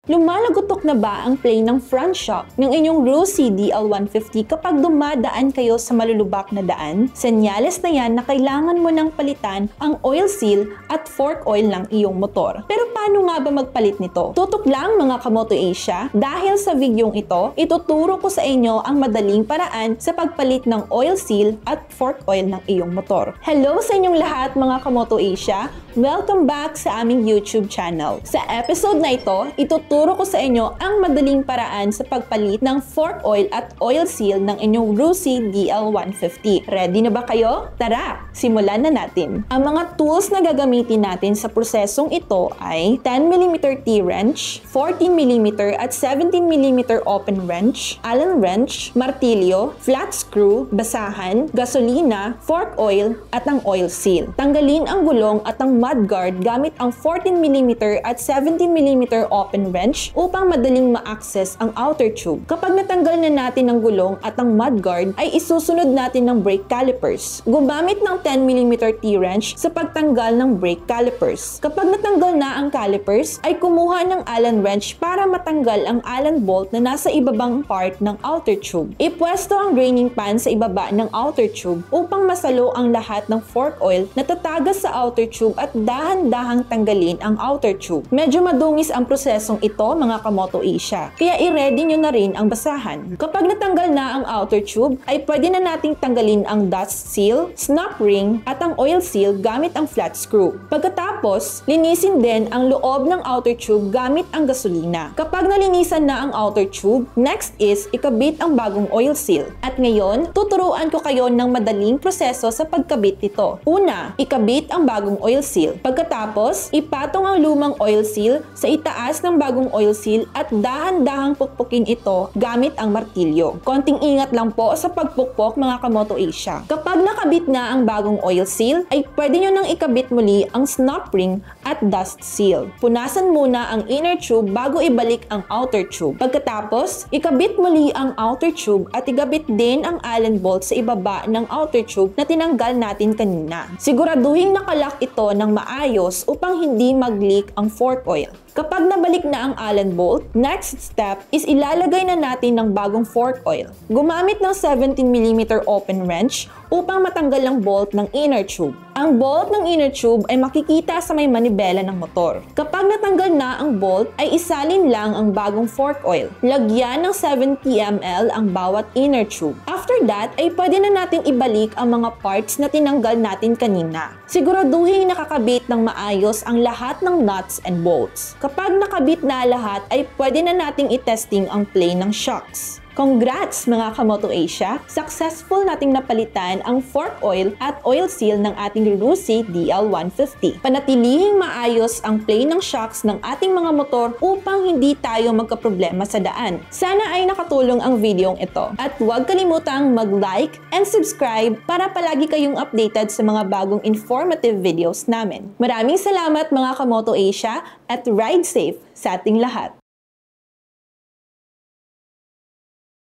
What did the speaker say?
Lumalagotok na ba ang play ng front shock ng inyong Rusi DL150 kapag dumadaan kayo sa malulubak na daan? Senyales na yan na kailangan mo nang palitan ang oil seal at fork oil ng iyong motor. Pero paano nga ba magpalit nito? Tutok lang mga Kamoto Asia, dahil sa videong ito, ituturo ko sa inyo ang madaling paraan sa pagpalit ng oil seal at fork oil ng iyong motor. Hello sa inyong lahat mga Kamoto Asia! Welcome back sa aming YouTube channel. Sa episode na ito, ituturo ko sa inyo ang madaling paraan sa pagpalit ng fork oil at oil seal ng inyong Rusi DL150. Ready na ba kayo? Tara, simulan na natin. Ang mga tools na gagamitin natin sa prosesong ito ay 10mm T-wrench, 14mm at 17mm open wrench, Allen wrench, martilyo, flat screw, basahan, gasolina, fork oil at ang oil seal. Tanggalin ang gulong at ang mudguard gamit ang 14mm at 17mm open wrench upang madaling ma-access ang outer tube. Kapag natanggal na natin ang gulong at ang mudguard, ay isusunod natin ng brake calipers. Gumamit ng 10mm T-wrench sa pagtanggal ng brake calipers. Kapag natanggal na ang calipers, ay kumuha ng Allen wrench para matanggal ang Allen bolt na nasa ibabang part ng outer tube. Ipwesto ang draining pan sa ibaba ng outer tube upang masalo ang lahat ng fork oil na tatagas sa outer tube at dahan-dahang tanggalin ang outer tube. Medyo madungis ang prosesong ito mga Kamoto Asia, kaya i-ready nyo na rin ang basahan. Kapag natanggal na ang outer tube, ay pwede na nating tanggalin ang dust seal, snap ring at ang oil seal gamit ang flat screw. Pagkatapos, linisin din ang loob ng outer tube gamit ang gasolina. Kapag nalinisan na ang outer tube, next is ikabit ang bagong oil seal. At ngayon, tuturuan ko kayo ng madaling proseso sa pagkabit nito. Una, ikabit ang bagong oil seal. Pagkatapos, ipatong ang lumang oil seal sa itaas ng bagong oil seal at dahan-dahang pukpukin ito gamit ang martilyo. Konting ingat lang po sa pagpukpok mga Kamoto Asia. Kapag nakabit na ang bagong oil seal, ay pwede nyo nang ikabit muli ang snap ring at dust seal. Punasan muna ang inner tube bago ibalik ang outer tube. Pagkatapos, ikabit muli ang outer tube at igabit din ang Allen bolt sa ibaba ng outer tube na tinanggal natin kanina. Siguraduhin nakalak ito ng maayos upang hindi mag-leak ang fork oil. Kapag nabalik na ang Allen bolt, next step is ilalagay na natin ng bagong fork oil. Gumamit ng 17mm open wrench upang matanggal ang bolt ng inner tube. Ang bolt ng inner tube ay makikita sa may manibela ng motor. Kapag natanggal na ang bolt, ay isalin lang ang bagong fork oil. Lagyan ng 70 ml ang bawat inner tube. After that, ay pwede na natin ibalik ang mga parts na tinanggal natin kanina. Siguraduhin nakakabit ng maayos ang lahat ng nuts and bolts. Kapag nakabit na lahat, ay pwede na nating itesting ang play ng shocks. Congrats mga Kamoto Asia! Successful nating napalitan ang fork oil at oil seal ng ating Rusi DL150. Panatilihing maayos ang play ng shocks ng ating mga motor upang hindi tayo magkaproblema sa daan. Sana ay nakatulong ang videong ito. At huwag kalimutang mag-like and subscribe para palagi kayong updated sa mga bagong informative videos namin. Maraming salamat mga Kamoto Asia at ride safe sa ating lahat!